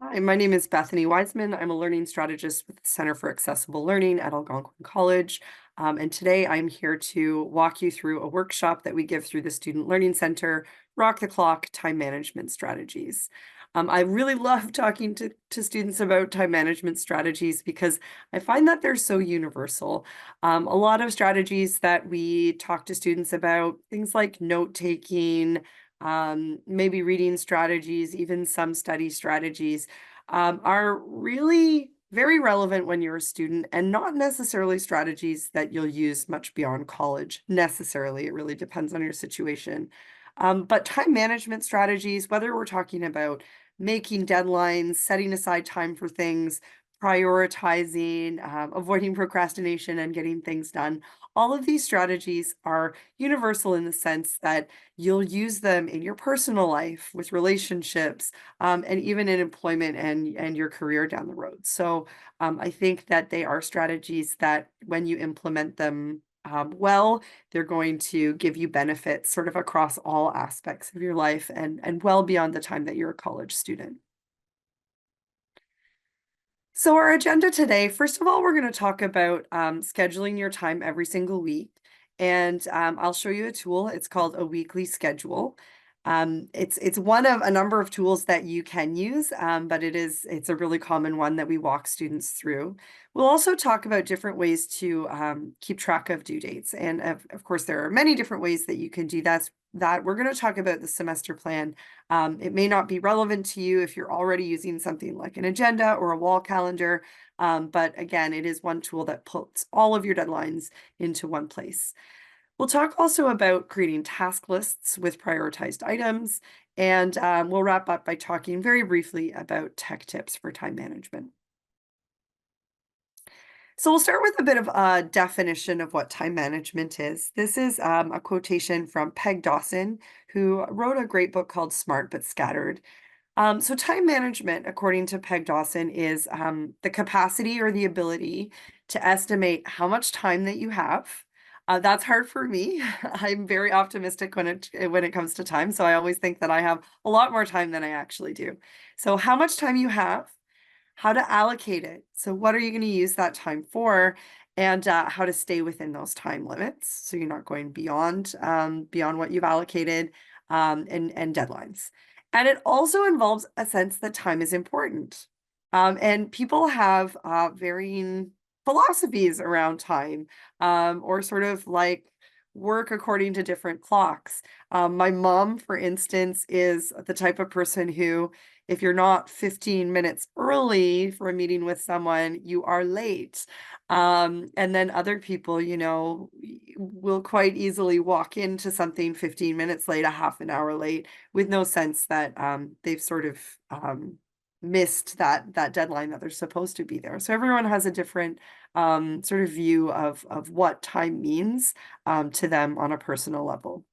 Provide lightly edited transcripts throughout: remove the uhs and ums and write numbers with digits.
Hi, my name is Bethany Wiseman. I'm a learning strategist with the Center for Accessible Learning at Algonquin College. And today I'm here to walk you through a workshop that we give through the Student Learning Center, Rock the Clock, Time Management Strategies. I really love talking to students about time management strategies because I find that they're so universal. A lot of strategies that we talk to students about, things like note-taking, maybe reading strategies, even some study strategies, are really very relevant when you're a student and not necessarily strategies that you'll use much beyond college necessarily. It really depends on your situation. But time management strategies, whether we're talking about making deadlines, setting aside time for things, prioritizing, avoiding procrastination and getting things done, all of these strategies are universal in the sense that you'll use them in your personal life with relationships, and even in employment and your career down the road. So I think that they are strategies that when you implement them well, they're going to give you benefits sort of across all aspects of your life and well beyond the time that you're a college student. So our agenda today, first of all, we're going to talk about scheduling your time every single week. And I'll show you a tool. It's called a weekly schedule. It's one of a number of tools that you can use, but it's a really common one that we walk students through. We'll also talk about different ways to keep track of due dates. And of course, there are many different ways that you can do that. We're going to talk about the semester plan. It may not be relevant to you if you're already using something like an agenda or a wall calendar, but again, it is one tool that puts all of your deadlines into one place. We'll talk also about creating task lists with prioritized items, and we'll wrap up by talking very briefly about tech tips for time management. So we'll start with a bit of a definition of what time management is. This is a quotation from Peg Dawson, who wrote a great book called Smart But Scattered. So time management, according to Peg Dawson, is the capacity or the ability to estimate how much time that you have. That's hard for me. I'm very optimistic when it comes to time, so I always think that I have a lot more time than I actually do. So how much time you have, how to allocate it. So what are you going to use that time for? And how to stay within those time limits. So you're not going beyond what you've allocated, and deadlines. And it also involves a sense that time is important. And people have varying philosophies around time, or sort of like work according to different clocks. My mom, for instance, is the type of person who, if you're not 15 minutes early for a meeting with someone, you are late. And then other people, will quite easily walk into something 15 minutes late, a half an hour late, with no sense that they've sort of missed that deadline that they're supposed to be there. So everyone has a different sort of view of what time means to them on a personal level.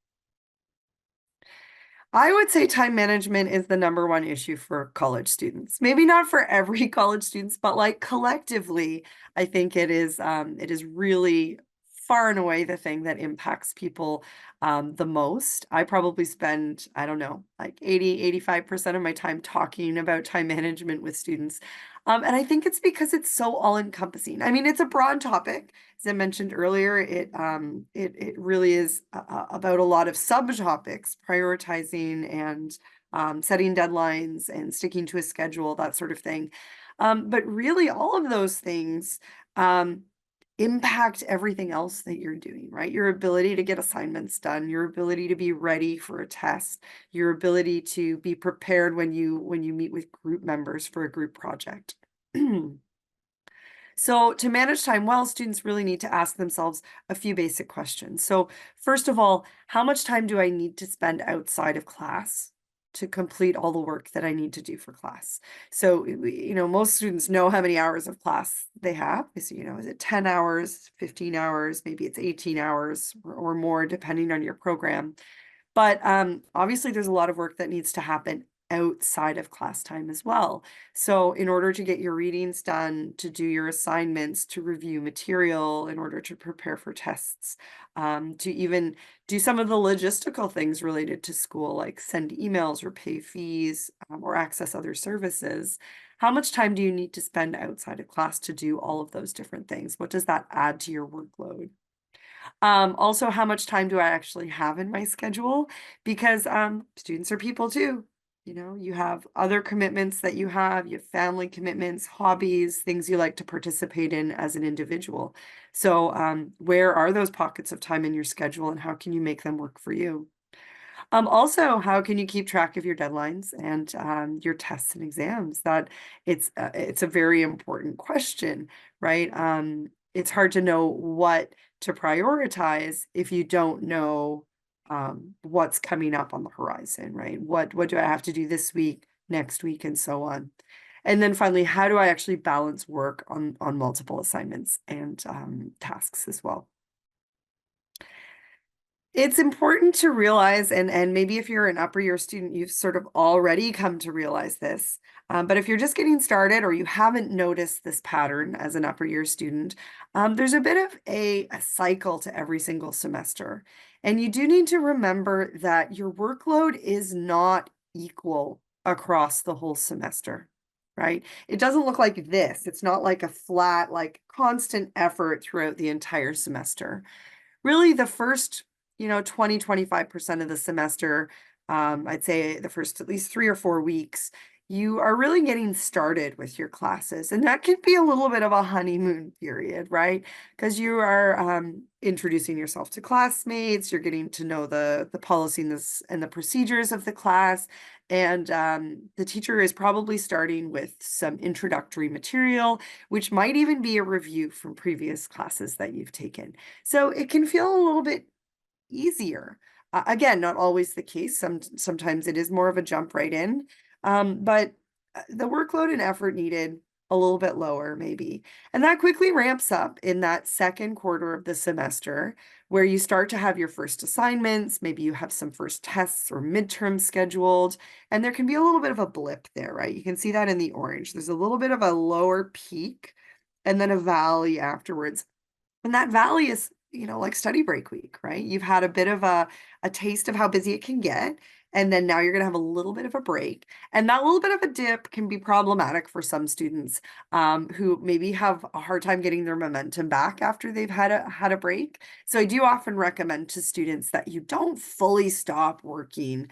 I would say time management is the number one issue for college students. Maybe not for every college students, but like collectively, I think it is really far and away the thing that impacts people the most. I probably spend, I don't know, like 85% of my time talking about time management with students. And I think it's because it's so all-encompassing. I mean, it's a broad topic. As I mentioned earlier, it really is about a lot of subtopics, prioritizing and setting deadlines and sticking to a schedule, that sort of thing. But really, all of those things impact everything else that you're doing, right? Your ability to get assignments done, your ability to be ready for a test, your ability to be prepared when you meet with group members for a group project. So to manage time well, students really need to ask themselves a few basic questions. So first of all, how much time do I need to spend outside of class to complete all the work that I need to do for class? So, most students know how many hours of class they have. So, is it 10 hours, 15 hours, maybe it's 18 hours or more, depending on your program. But obviously there's a lot of work that needs to happen outside of class time as well. So in order to get your readings done, to do your assignments, to review material, in order to prepare for tests, to even do some of the logistical things related to school, like send emails or pay fees, or access other services. How much time do you need to spend outside of class to do all of those different things? What does that add to your workload? Also, how much time do I actually have in my schedule? Because students are people too. You know, you have other commitments that you have family commitments, hobbies, things you like to participate in as an individual. So, where are those pockets of time in your schedule and how can you make them work for you? Also, how can you keep track of your deadlines and your tests and exams? It's a very important question, right? It's hard to know what to prioritize if you don't know what's coming up on the horizon, right? What do I have to do this week, next week, and so on. And then finally, how do I actually balance work on multiple assignments and tasks as well? It's important to realize, and maybe if you're an upper year student, you've sort of already come to realize this. But if you're just getting started or you haven't noticed this pattern as an upper year student, there's a bit of a cycle to every single semester. And you do need to remember that your workload is not equal across the whole semester, right? It doesn't look like this. It's not like a flat, like constant effort throughout the entire semester. Really, the first 20-25% of the semester, I'd say the first at least 3 or 4 weeks, you are really getting started with your classes. And that can be a little bit of a honeymoon period, right? Because you are introducing yourself to classmates, you're getting to know the policy and the procedures of the class. And the teacher is probably starting with some introductory material, which might even be a review from previous classes that you've taken. So it can feel a little bit easier. Again, not always the case. Sometimes it is more of a jump right in. But the workload and effort needed a little bit lower, maybe. And that quickly ramps up in that second quarter of the semester where you start to have your first assignments. Maybe you have some first tests or midterms scheduled, and there can be a little bit of a blip there, right? You can see that in the orange. There's a little bit of a lower peak and then a valley afterwards. And that valley is, like study break week, right? You've had a bit of a taste of how busy it can get. And then now you're going to have a little bit of a break. And that little bit of a dip can be problematic for some students who maybe have a hard time getting their momentum back after they've had a break. So I do often recommend to students that you don't fully stop working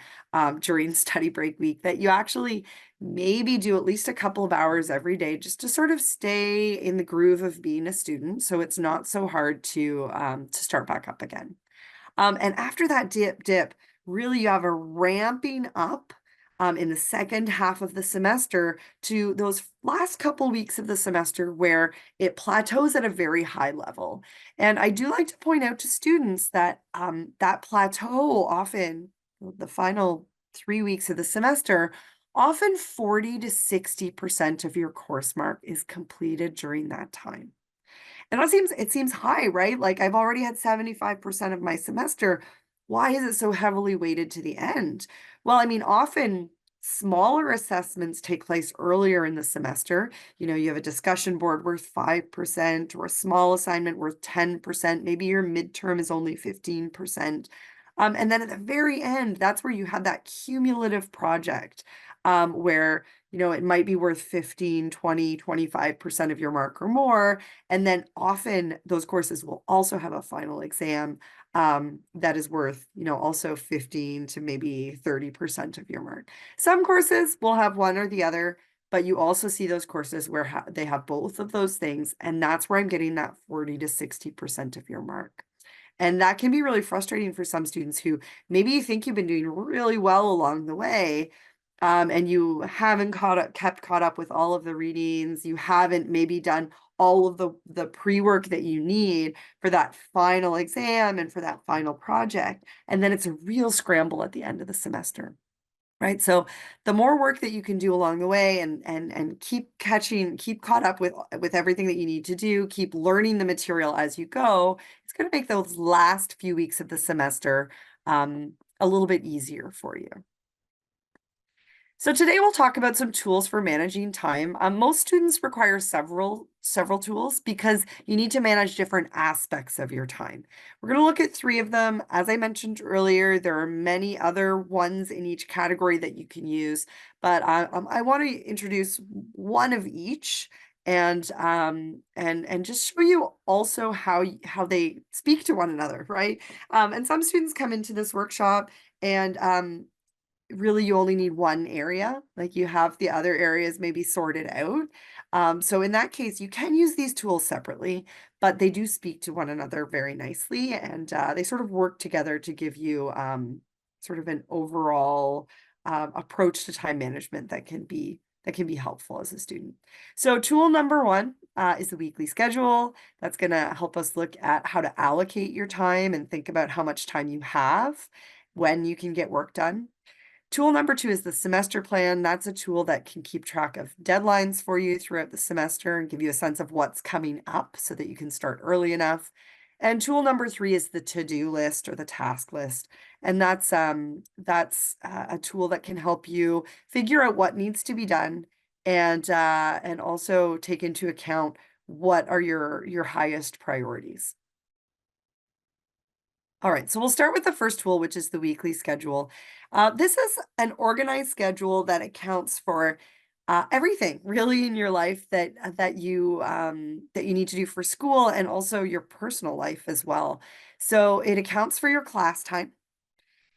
during study break week, that you actually maybe do at least a couple of hours every day just to sort of stay in the groove of being a student so it's not so hard to start back up again. And after that dip, really you have a ramping up in the second half of the semester to those last couple weeks of the semester where it plateaus at a very high level. And I do like to point out to students that that plateau often, the final 3 weeks of the semester, often 40 to 60% of your course mark is completed during that time. And it seems high, right? Like I've already had 75% of my semester. Why is it so heavily weighted to the end? Well, I mean, often smaller assessments take place earlier in the semester. You have a discussion board worth 5% or a small assignment worth 10%. Maybe your midterm is only 15%. And then at the very end, that's where you have that cumulative project where it might be worth 15, 20, 25% of your mark or more. And then often those courses will also have a final exam that is worth, also 15 to maybe 30% of your mark. Some courses will have one or the other, but you also see those courses where they have both of those things. And that's where I'm getting that 40 to 60% of your mark. And that can be really frustrating for some students who maybe you think you've been doing really well along the way, and you haven't kept caught up with all of the readings. You haven't maybe done all of the pre-work that you need for that final exam and for that final project. And then it's a real scramble at the end of the semester. Right. So the more work that you can do along the way and keep caught up with everything that you need to do, keep learning the material as you go, it's going to make those last few weeks of the semester a little bit easier for you. So today we'll talk about some tools for managing time. Most students require several tools because you need to manage different aspects of your time. We're going to look at three of them. As I mentioned earlier, there are many other ones in each category that you can use, but I want to introduce one of each and just show you also how they speak to one another, right? And some students come into this workshop and really you only need one area, like you have the other areas maybe sorted out. So in that case, you can use these tools separately, but they do speak to one another very nicely, and they sort of work together to give you sort of an overall approach to time management that can be helpful as a student. So tool number one is the weekly schedule. That's going to help us look at how to allocate your time and think about how much time you have, when you can get work done. Tool number two is the semester plan. That's a tool that can keep track of deadlines for you throughout the semester and give you a sense of what's coming up so that you can start early enough. And tool number three is the to-do list or the task list. And that's a tool that can help you figure out what needs to be done and also take into account what are your highest priorities. All right, so we'll start with the first tool, which is the weekly schedule. This is an organized schedule that accounts for everything really in your life that you need to do for school and also your personal life as well. So it accounts for your class time.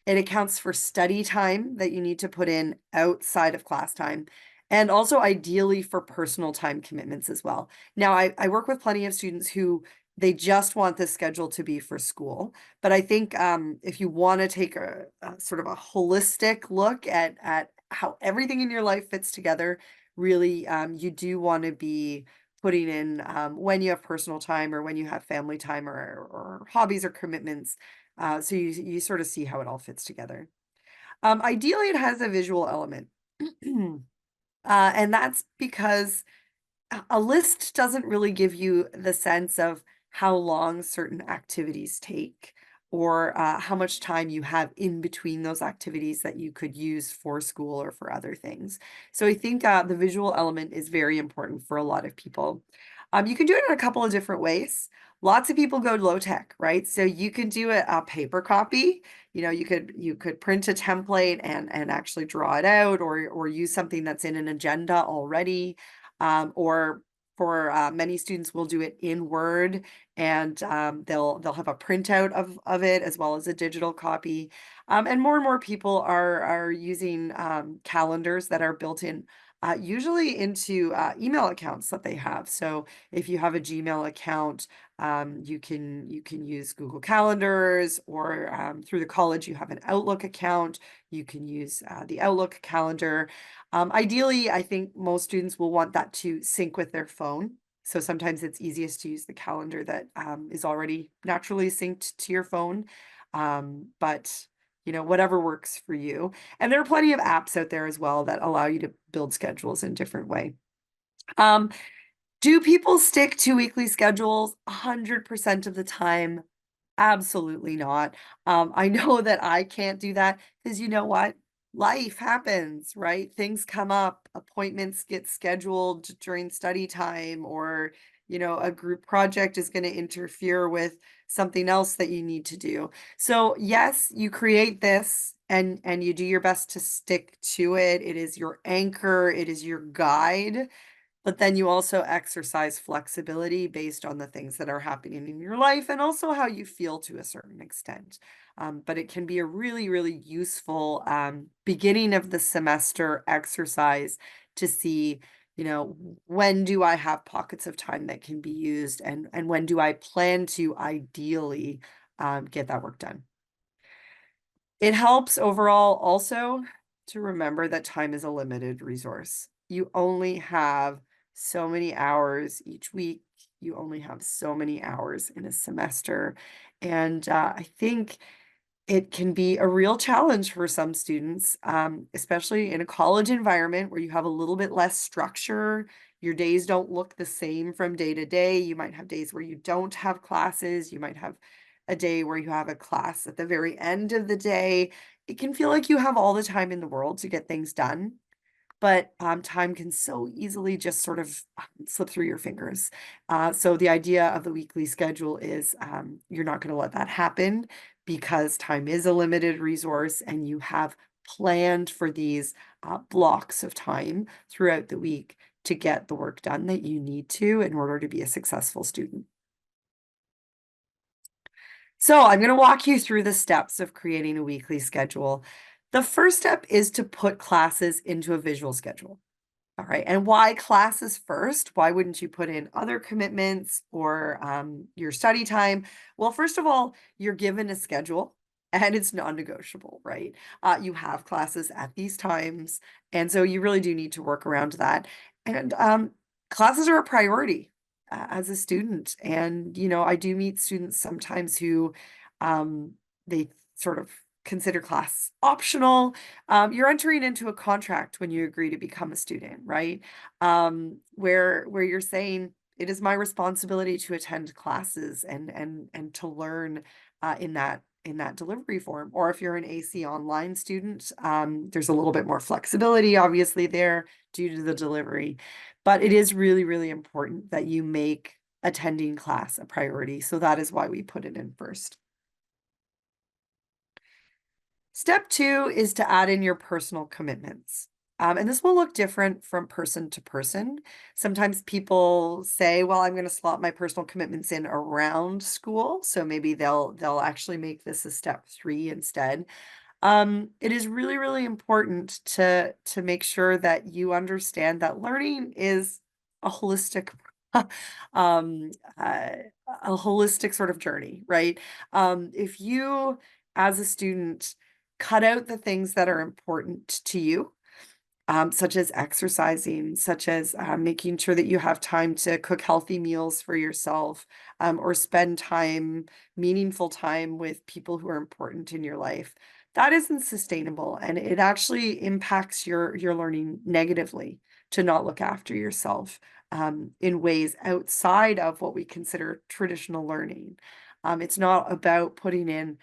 It accounts for study time that you need to put in outside of class time, and also ideally for personal time commitments as well. Now, I work with plenty of students who they just want this schedule to be for school, but I think if you want to take a sort of a holistic look at how everything in your life fits together, really, you do want to be putting in when you have personal time or when you have family time or hobbies or commitments so you sort of see how it all fits together. Ideally, it has a visual element. And that's because a list doesn't really give you the sense of how long certain activities take or how much time you have in between those activities that you could use for school or for other things. So I think the visual element is very important for a lot of people. You can do it in a couple of different ways. Lots of people go low tech, right? So you could do a paper copy. You know, you could print a template and actually draw it out or use something that's in an agenda already. Or for many students will do it in Word and they'll have a printout of it as well as a digital copy. And more people are using calendars that are built in usually into email accounts that they have. So if you have a Gmail account, you can use Google Calendars, or through the college you have an Outlook account. You can use the Outlook calendar. Ideally, I think most students will want that to sync with their phone. So sometimes it's easiest to use the calendar that is already naturally synced to your phone. But you know, whatever works for you. And there are plenty of apps out there as well that allow you to build schedules in different way. Um, do people stick to weekly schedules 100% of the time? Absolutely not. I know that I can't do that because you know what? Life happens, right? Things come up, appointments get scheduled during study time, or, you know, a group project is going to interfere with something else that you need to do. So, yes, you create this and you do your best to stick to it. It is your anchor, it is your guide. But then you also exercise flexibility based on the things that are happening in your life and also how you feel to a certain extent. But it can be a really useful beginning of the semester exercise to see, you know, when do I have pockets of time that can be used and when do I plan to ideally get that work done. It helps overall also to remember that time is a limited resource. You only have so many hours each week. You only have so many hours in a semester. And I think it can be a real challenge for some students, especially in a college environment where you have a little bit less structure. Your days don't look the same from day to day. You might have days where you don't have classes. You might have a day where you have a class at the very end of the day. It can feel like you have all the time in the world to get things done. but time can so easily just sort of slip through your fingers. So the idea of the weekly schedule is you're not going to let that happen because time is a limited resource and you have planned for these blocks of time throughout the week to get the work done that you need to in order to be a successful student. So I'm going to walk you through the steps of creating a weekly schedule. The first step is to put classes into a visual schedule. All right. And why classes first? Why wouldn't you put in other commitments or your study time? Well, first of all, you're given a schedule and it's non-negotiable, right? You have classes at these times. And so you really do need to work around that. And classes are a priority as a student. And, I do meet students sometimes who they sort of consider class optional. You're entering into a contract when you agree to become a student, right? Where you're saying it is my responsibility to attend classes and to learn in that delivery form. Or if you're an AC online student, there's a little bit more flexibility, obviously, there due to the delivery. But it is really, really important that you make attending class a priority. So that is why we put it in first. Step two is to add in your personal commitments. And this will look different from person to person. Sometimes people say, well, I'm going to slot my personal commitments in around school. So maybe they'll actually make this a step three instead. It is really, really important to make sure that you understand that learning is a holistic um a holistic sort of journey, right? If you as a student cut out the things that are important to you, such as exercising, such as making sure that you have time to cook healthy meals for yourself, or spend time, meaningful time with people who are important in your life. That isn't sustainable, and it actually impacts your learning negatively to not look after yourself in ways outside of what we consider traditional learning. It's not about putting in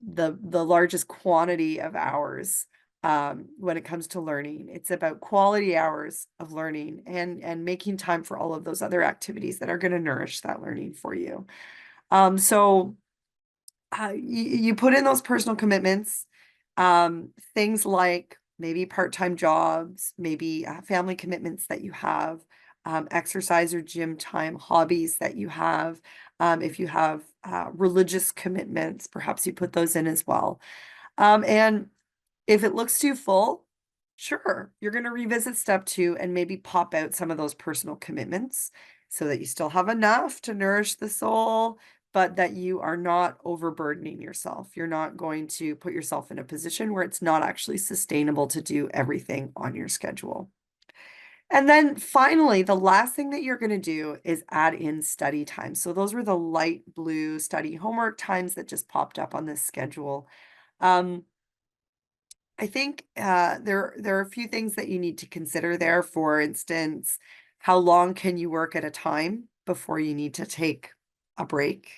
the largest quantity of hours when it comes to learning. It's about quality hours of learning and making time for all of those other activities that are going to nourish that learning for you. So you put in those personal commitments, things like maybe part-time jobs, maybe family commitments that you have, exercise or gym time, hobbies that you have. If you have religious commitments, perhaps you put those in as well. And if it looks too full, sure, you're going to revisit step two and maybe pop out some of those personal commitments so that you still have enough to nourish the soul, but that you are not overburdening yourself. You're not going to put yourself in a position where it's not actually sustainable to do everything on your schedule. And then finally, the last thing that you're going to do is add in study time. So those were the light blue study homework times that just popped up on this schedule. Um, I think there are a few things that you need to consider there. For instance, how long can you work at a time before you need to take a break?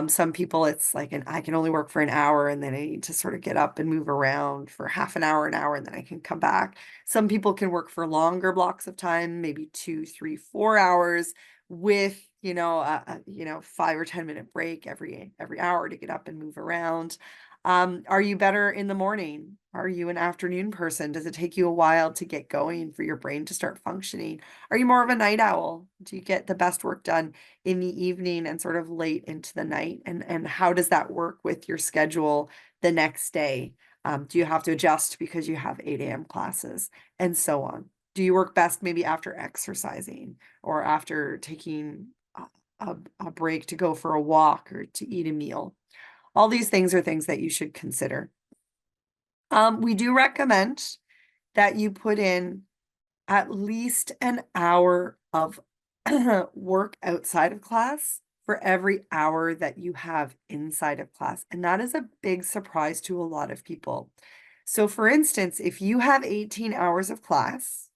Some people it's like I can only work for an hour and then I need to sort of get up and move around for half an hour, and then I can come back. Some people can work for longer blocks of time, maybe 2, 3, 4 hours with, 5 or 10 minute break every hour to get up and move around. Are you better in the morning? Are you an afternoon person? Does it take you a while to get going for your brain to start functioning? Are you more of a night owl? Do you get the best work done in the evening and sort of late into the night? And how does that work with your schedule the next day? Do you have to adjust because you have 8 a.m. classes and so on? Do you work best maybe after exercising or after taking a break to go for a walk or to eat a meal? All these things are things that you should consider. We do recommend that you put in at least an hour of work outside of class for every hour that you have inside of class. And that is a big surprise to a lot of people. So for instance, if you have 18 hours of class,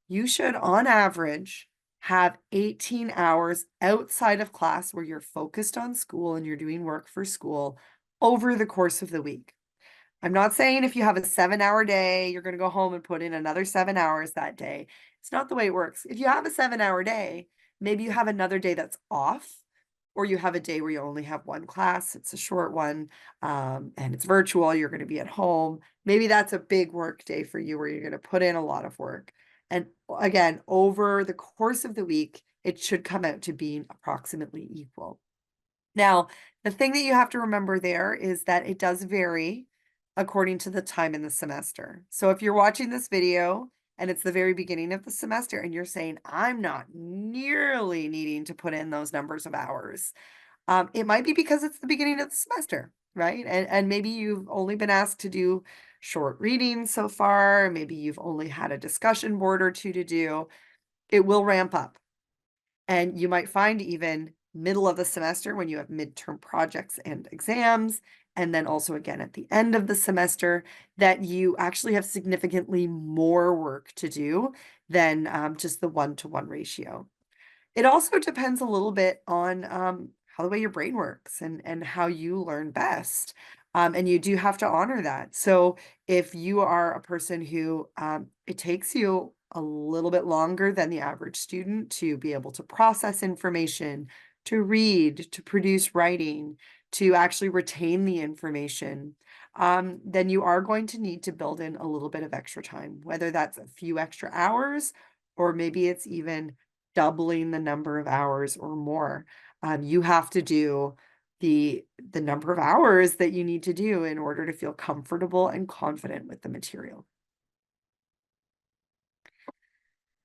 you should on average have 18 hours outside of class where you're focused on school and you're doing work for school over the course of the week. I'm not saying if you have a 7 hour day, you're going to go home and put in another 7 hours that day. It's not the way it works. If you have a 7 hour day, maybe you have another day that's off, or you have a day where you only have one class, it's a short one, and it's virtual, you're going to be at home. Maybe that's a big work day for you where you're going to put in a lot of work. And again, over the course of the week, it should come out to being approximately equal. Now, the thing that you have to remember there is that it does vary according to the time in the semester. So if you're watching this video and it's the very beginning of the semester and you're saying, I'm not nearly needing to put in those numbers of hours, it might be because it's the beginning of the semester, right? And maybe you've only been asked to do short readings so far. Maybe you've only had a discussion board or two to do. It will ramp up. And you might find even middle of the semester when you have midterm projects and exams, and then also again at the end of the semester, that you actually have significantly more work to do than just the 1-to-1 ratio. It also depends a little bit on how the way your brain works and how you learn best. And you do have to honor that. So if you are a person who it takes you a little bit longer than the average student to be able to process information, to read, to produce writing, to actually retain the information, then you are going to need to build in a little bit of extra time, whether that's a few extra hours, or maybe it's even doubling the number of hours or more. You have to do the number of hours that you need to do in order to feel comfortable and confident with the material.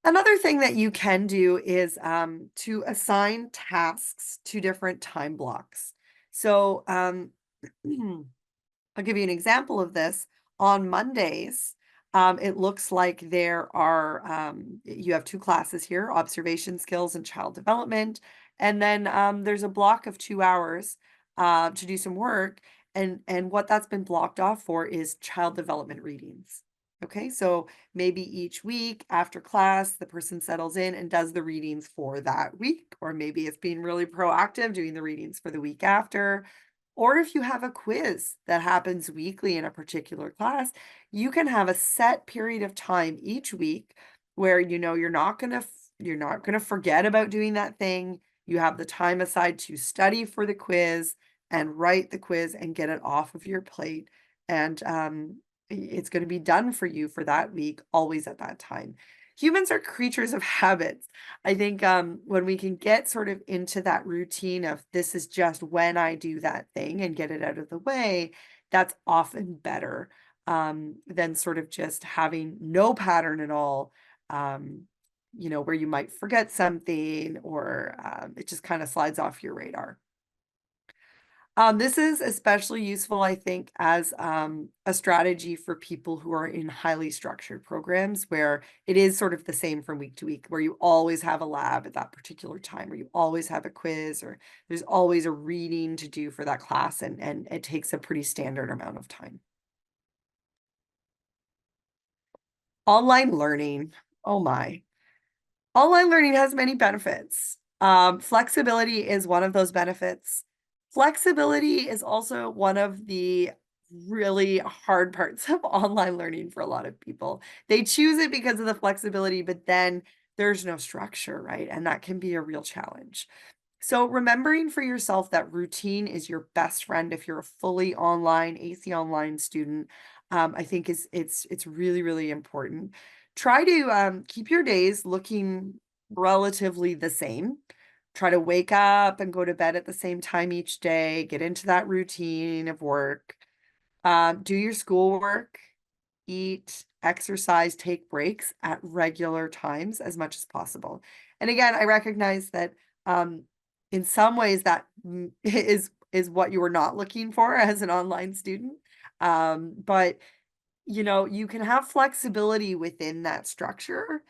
Another thing that you can do is to assign tasks to different time blocks. So I'll give you an example of this. On Mondays, it looks like there are, you have two classes here, observation skills and child development. And then there's a block of 2 hours to do some work. And what that's been blocked off for is child development readings. Okay, so maybe each week after class, the person settles in and does the readings for that week, or maybe it's being really proactive doing the readings for the week after. Or if you have a quiz that happens weekly in a particular class, you can have a set period of time each week where you know you're not going to forget about doing that thing. You have the time aside to study for the quiz and write the quiz and get it off of your plate. And it's going to be done for you for that week, always at that time. Humans are creatures of habits. I think when we can get sort of into that routine of this is just when I do that thing and get it out of the way, that's often better than sort of just having no pattern at all, where you might forget something or it just kind of slides off your radar. This is especially useful, I think, as a strategy for people who are in highly structured programs where it is sort of the same from week to week, where you always have a lab at that particular time, or you always have a quiz, or there's always a reading to do for that class, and it takes a pretty standard amount of time. Online learning. Oh my. Online learning has many benefits. Flexibility is one of those benefits. Flexibility is also one of the really hard parts of online learning for a lot of people. They choose it because of the flexibility, but then there's no structure, right? And that can be a real challenge. So remembering for yourself that routine is your best friend if you're a fully online AC online student, I think it's really, really important. Try to keep your days looking relatively the same. Try to wake up and go to bed at the same time each day, get into that routine of work, do your schoolwork, eat, exercise, take breaks at regular times as much as possible. And again, I recognize that in some ways that is what you were not looking for as an online student. But you can have flexibility within that structure.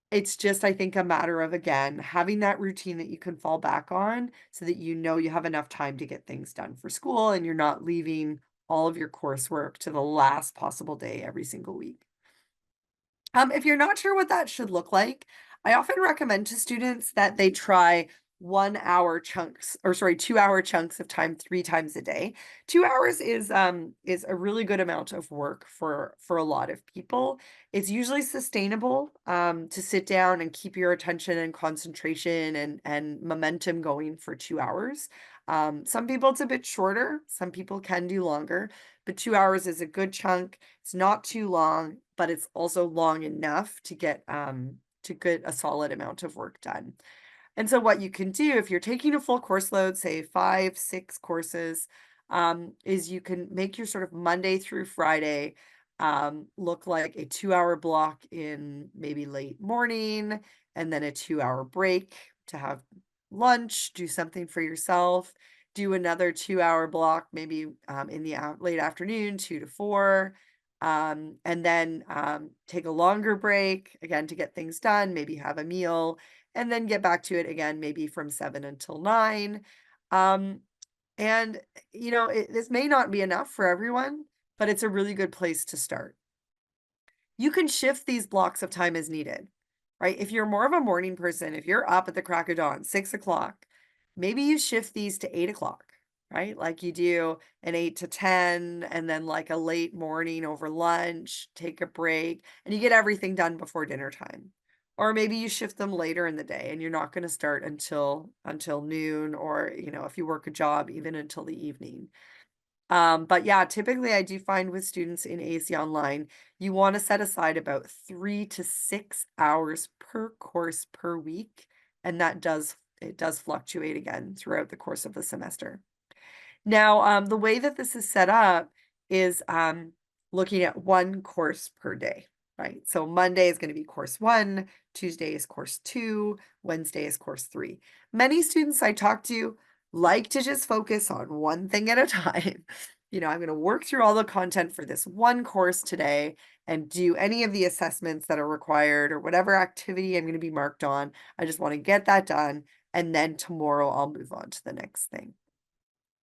It's just, I think, a matter of, again, having that routine that you can fall back on so that you know you have enough time to get things done for school and you're not leaving all of your coursework to the last possible day every single week. If you're not sure what that should look like, I often recommend to students that they try 1 hour chunks, or sorry, 2 hour chunks of time 3 times a day. 2 hours is a really good amount of work for a lot of people. It's usually sustainable to sit down and keep your attention and concentration and momentum going for 2 hours. Some people it's a bit shorter, some people can do longer, but 2 hours is a good chunk. It's not too long, but it's also long enough to get a solid amount of work done. And so what you can do if you're taking a full course load, say 5, 6 courses, is you can make your sort of Monday through Friday look like a 2 hour block in maybe late morning, and then a 2 hour break to have lunch, do something for yourself, do another 2 hour block, maybe in the late afternoon, 2 to 4. And then take a longer break again to get things done, maybe have a meal, and then get back to it again, maybe from 7 until 9. Um, and, this may not be enough for everyone, but it's a really good place to start. You can shift these blocks of time as needed, right? If you're more of a morning person, if you're up at the crack of dawn, 6 o'clock, maybe you shift these to 8 o'clock, right? Like you do an 8 to 10, and then like a late morning over lunch, take a break, and you get everything done before dinner time. Or maybe you shift them later in the day and you're not going to start until noon, or if you work a job, even until the evening. But yeah, typically I do find with students in AC Online, you want to set aside about 3 to 6 hours per course per week, and it does fluctuate again throughout the course of the semester. Now, the way that this is set up is looking at one course per day, right? So Monday is going to be course 1, Tuesday is course 2, Wednesday is course 3. Many students I talk to like to just focus on one thing at a time. I'm going to work through all the content for this one course today and do any of the assessments that are required or whatever activity I'm going to be marked on. I just want to get that done. And then tomorrow I'll move on to the next thing.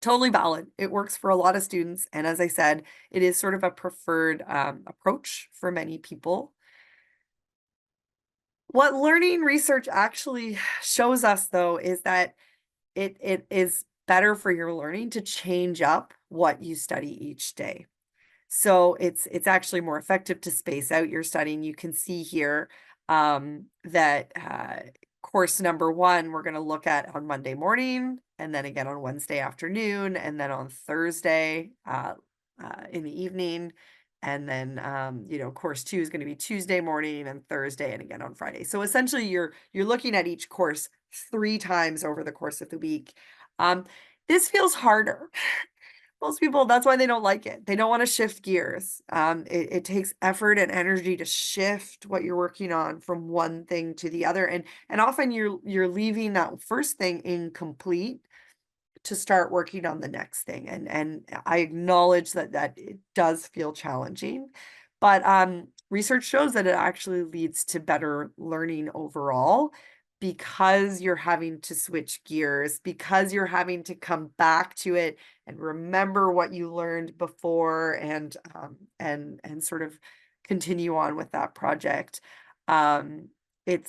Totally valid. It works for a lot of students. And as I said, it is sort of a preferred approach for many people. What learning research actually shows us, though, is that it is better for your learning to change up what you study each day. So it's actually more effective to space out your studying. You can see here that course number 1 we're going to look at on Monday morning, and then again on Wednesday afternoon, and then on Thursday in the evening. And then course 2 is going to be Tuesday morning and Thursday, and again on Friday. So essentially you're looking at each course 3 times over the course of the week. This feels harder. Most people, that's why they don't like it. They don't want to shift gears. It takes effort and energy to shift what you're working on from one thing to the other, and often you're leaving that first thing incomplete to start working on the next thing. And I acknowledge that it does feel challenging, but research shows that it actually leads to better learning overall, because you're having to switch gears, because you're having to come back to it and remember what you learned before, and sort of continue on with that project. It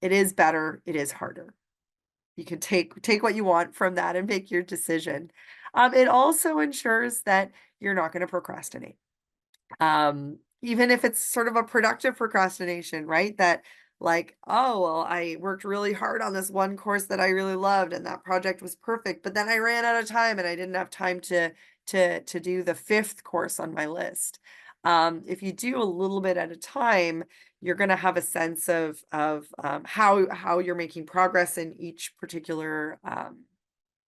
is better, it is harder. You can take what you want from that and make your decision. It also ensures that you're not going to procrastinate. Even if it's sort of a productive procrastination, right? That like, oh, well, I worked really hard on this one course that I really loved and that project was perfect, but then I ran out of time and I didn't have time to do the 5th course on my list. If you do a little bit at a time, you're going to have a sense of how you're making progress in each particular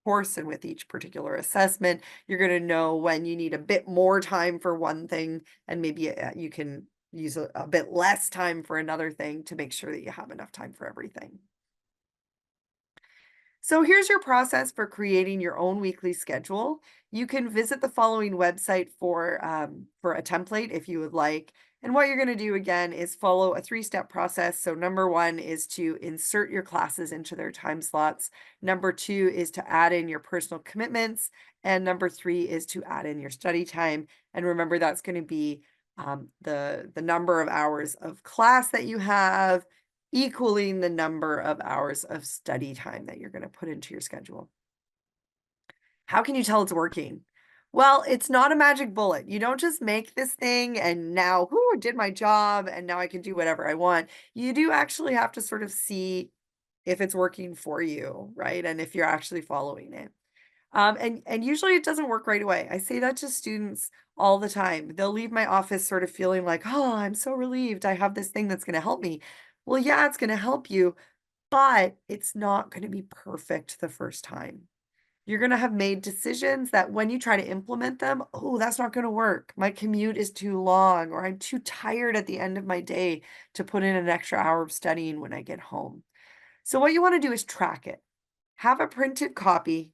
course and with each particular assessment. You're going to know when you need a bit more time for one thing, and maybe you can use a bit less time for another thing to make sure that you have enough time for everything. So here's your process for creating your own weekly schedule. You can visit the following website for a template if you would like. And what you're going to do again is follow a 3-step process. So number 1 is to insert your classes into their time slots. Number 2 is to add in your personal commitments. And number 3 is to add in your study time. And remember, that's going to be the number of hours of class that you have, equaling the number of hours of study time that you're going to put into your schedule. How can you tell it's working? Well, it's not a magic bullet. You don't just make this thing and now, whoo, I did my job and now I can do whatever I want. You do actually have to sort of see if it's working for you, right? And if you're actually following it. And usually it doesn't work right away. I say that to students all the time. They'll leave my office sort of feeling like, oh, I'm so relieved I have this thing that's going to help me. Well, yeah, it's going to help you, but it's not going to be perfect the first time. You're going to have made decisions that when you try to implement them, oh, that's not going to work. My commute is too long, or I'm too tired at the end of my day to put in an extra hour of studying when I get home. So, what you want to do is track it. Have a printed copy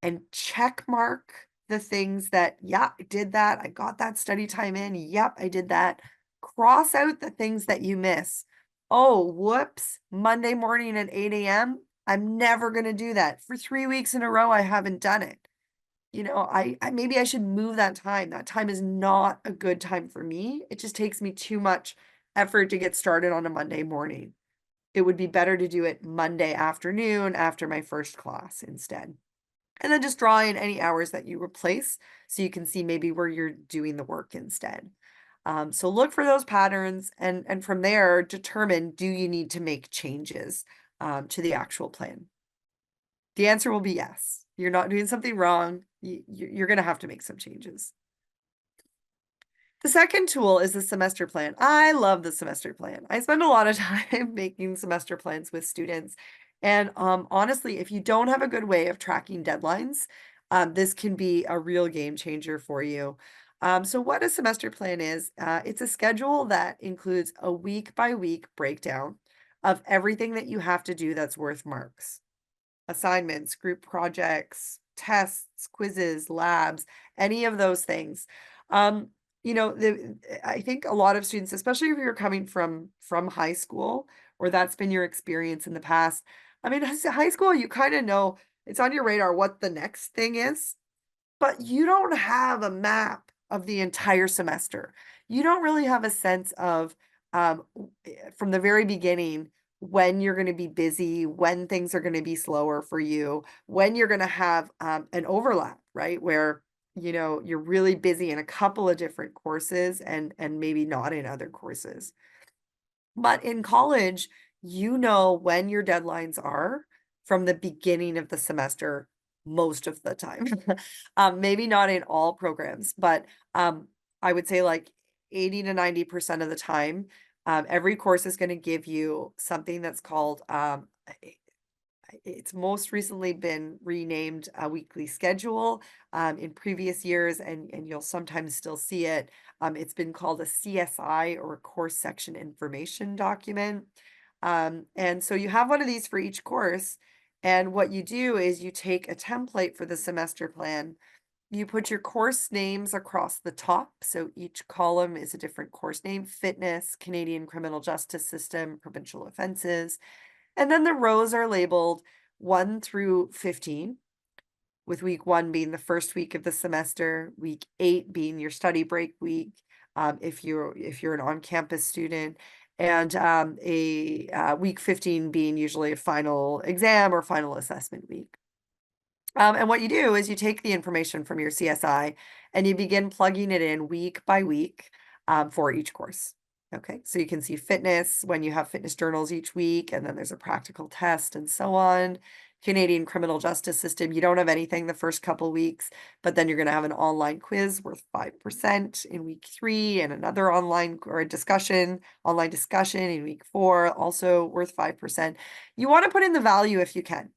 and check mark the things that, yeah, I did that. I got that study time in. Yep, I did that. Cross out the things that you miss. Oh, whoops. Monday morning at 8 a.m. I'm never going to do that. For 3 weeks in a row, I haven't done it. I maybe I should move that time. That time is not a good time for me. It just takes me too much effort to get started on a Monday morning. It would be better to do it Monday afternoon after my first class instead. And then just draw in any hours that you replace so you can see maybe where you're doing the work instead. So look for those patterns and from there determine, do you need to make changes to the actual plan? The answer will be yes. You're not doing something wrong. You're going to have to make some changes. The second tool is the semester plan. I love the semester plan. I spend a lot of time making semester plans with students. And honestly, if you don't have a good way of tracking deadlines, this can be a real game changer for you. So what a semester plan is, it's a schedule that includes a week by week breakdown of everything that you have to do that's worth marks. Assignments, group projects, tests, quizzes, labs, any of those things. Um, I think a lot of students, especially if you're coming from high school or that's been your experience in the past. I mean, high school, you kind of know it's on your radar what the next thing is. But you don't have a map of the entire semester. You don't really have a sense of, from the very beginning, when you're gonna be busy, when things are gonna be slower for you, when you're gonna have, an overlap, right? Where, you're really busy in a couple of different courses and maybe not in other courses. But in college, you know when your deadlines are from the beginning of the semester most of the time. Maybe not in all programs, but I would say like 80 to 90% of the time, every course is going to give you something that's called it's most recently been renamed a weekly schedule. In previous years, and you'll sometimes still see it. It's been called a CSI or a course section information document. And so you have one of these for each course. And what you do is you take a template for the semester plan. You put your course names across the top. So each column is a different course name: fitness, Canadian criminal justice system, provincial offenses. And then the rows are labeled 1 through 15, with week 1 being the first week of the semester, week 8 being your study break week, if you're an on-campus student, and week 15 being usually a final exam or final assessment week. And what you do is you take the information from your CSI and you begin plugging it in week by week for each course. Okay, so you can see fitness when you have fitness journals each week, and then there's a practical test and so on. Canadian criminal justice system, you don't have anything the first couple weeks, but then you're going to have an online quiz worth 5% in week 3, and another online discussion in week 4, also worth 5%. You want to put in the value if you can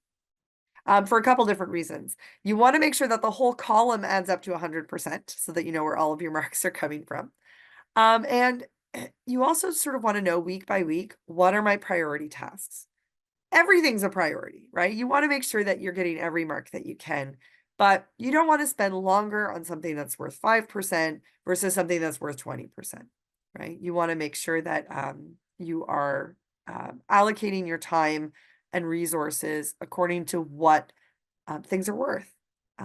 for a couple different reasons. You want to make sure that the whole column adds up to 100% so that you know where all of your marks are coming from. And you also sort of want to know week by week, what are my priority tasks? Everything's a priority, right? You want to make sure that you're getting every mark that you can, but you don't want to spend longer on something that's worth 5% versus something that's worth 20%, right? You want to make sure that you are allocating your time and resources according to what things are worth,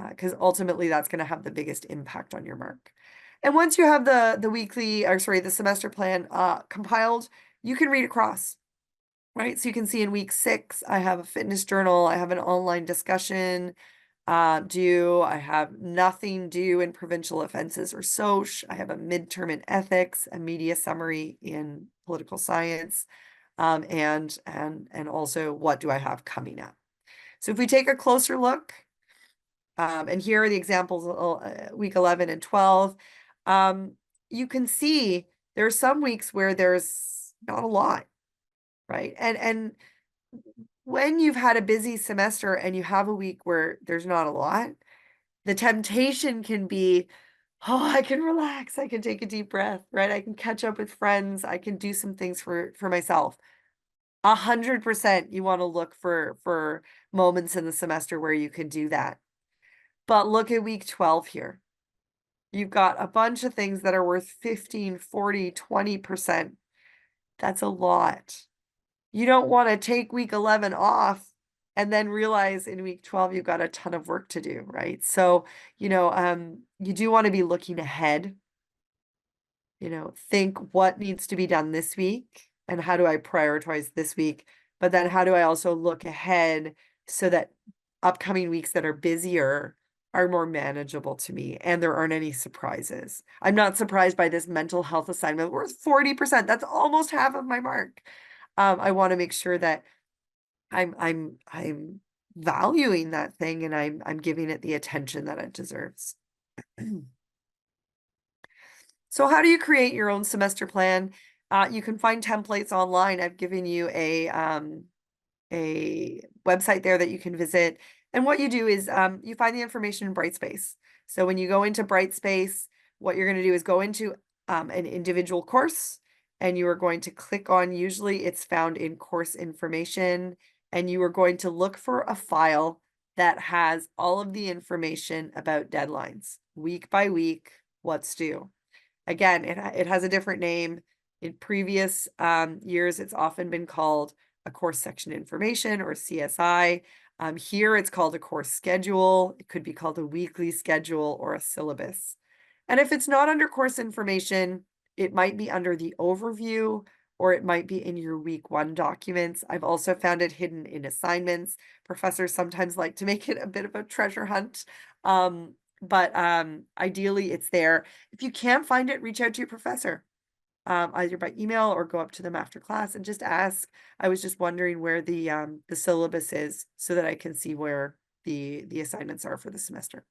because ultimately that's going to have the biggest impact on your mark. And once you have the semester plan compiled, you can read across. right? So you can see in week 6, I have a fitness journal, I have an online discussion due, I have nothing due in provincial offenses or soc, I have a midterm in ethics, a media summary in political science, and also what do I have coming up. So if we take a closer look, and here are the examples, week 11 and 12, you can see there are some weeks where there's not a lot, right? And when you've had a busy semester and you have a week where there's not a lot, the temptation can be, oh, I can relax, I can take a deep breath, right? I can catch up with friends, I can do some things for myself. 100% you want to look for moments in the semester where you can do that. But look at week 12 here. You've got a bunch of things that are worth 15, 40, 20%. That's a lot. You don't want to take week 11 off and then realize in week 12 you've got a ton of work to do, right? So, you do want to be looking ahead, think what needs to be done this week and how do I prioritize this week? But then how do I also look ahead so that upcoming weeks that are busier are more manageable to me and there aren't any surprises. I'm not surprised by this mental health assignment worth 40%. That's almost half of my mark. I want to make sure that I'm valuing that thing and I'm giving it the attention that it deserves. So how do you create your own semester plan? You can find templates online. I've given you a website there that you can visit. And what you do is you find the information in Brightspace. So when you go into Brightspace, what you're going to do is go into an individual course and you are going to click on, usually it's found in course information, and you are going to look for a file that has all of the information about deadlines, week by week, what's due. Again, it has a different name. In previous years, it's often been called a course section information or CSI. Here it's called a course schedule. It could be called a weekly schedule or a syllabus. And if it's not under course information, it might be under the overview or it might be in your week 1 documents. I've also found it hidden in assignments. Professors sometimes like to make it a bit of a treasure hunt. But ideally it's there. If you can't find it, reach out to your professor, either by email or go up to them after class and just ask. I was just wondering where the syllabus is so that I can see where the assignments are for the semester.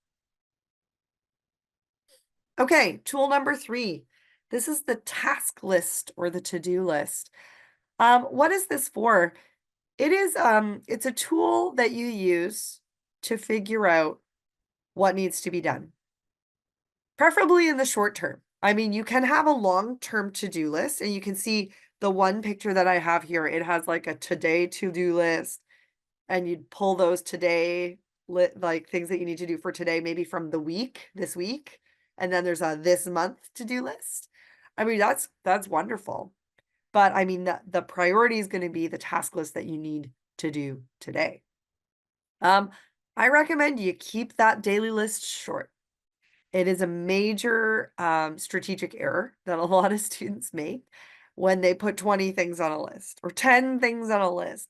Okay, tool number 3. This is the task list or the to-do list. What is this for? It is it's a tool that you use to figure out what needs to be done, preferably in the short term. I mean, you can have a long-term to-do list, and you can see the one picture that I have here. It has like a today to-do list, and you'd pull those today like things that you need to do for today, maybe from this week, and then there's a this month to-do list. I mean, that's wonderful. But I mean, the priority is going to be the task list that you need to do today. I recommend you keep that daily list short. It is a major strategic error that a lot of students make when they put 20 things on a list or 10 things on a list.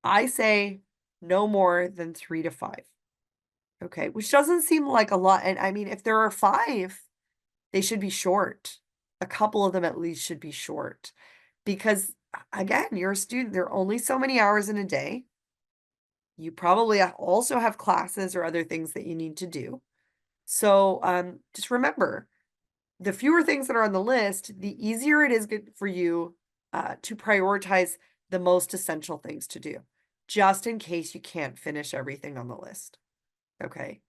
I say no more than 3 to 5. Okay, which doesn't seem like a lot. And I mean, if there are 5, they should be short. A couple of them at least should be short because, again, you're a student. There are only so many hours in a day. You probably also have classes or other things that you need to do. So just remember, the fewer things that are on the list, the easier it is good for you to prioritize the most essential things to do, just in case you can't finish everything on the list. Okay.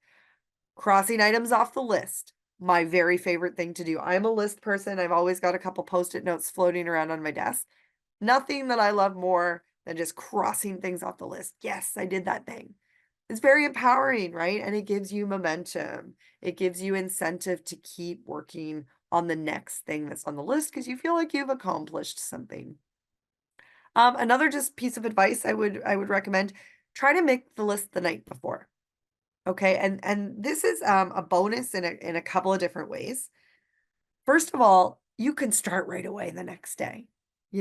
Crossing items off the list, my very favorite thing to do. I'm a list person. I've always got a couple Post-it notes floating around on my desk. Nothing that I love more than just crossing things off the list. Yes, I did that thing. It's very empowering, right? And it gives you momentum. It gives you incentive to keep working on the next thing that's on the list because you feel like you've accomplished something. Another just piece of advice I would recommend, try to make the list the night before. Okay, and this is a bonus in a couple of different ways. First of all, you can start right away the next day.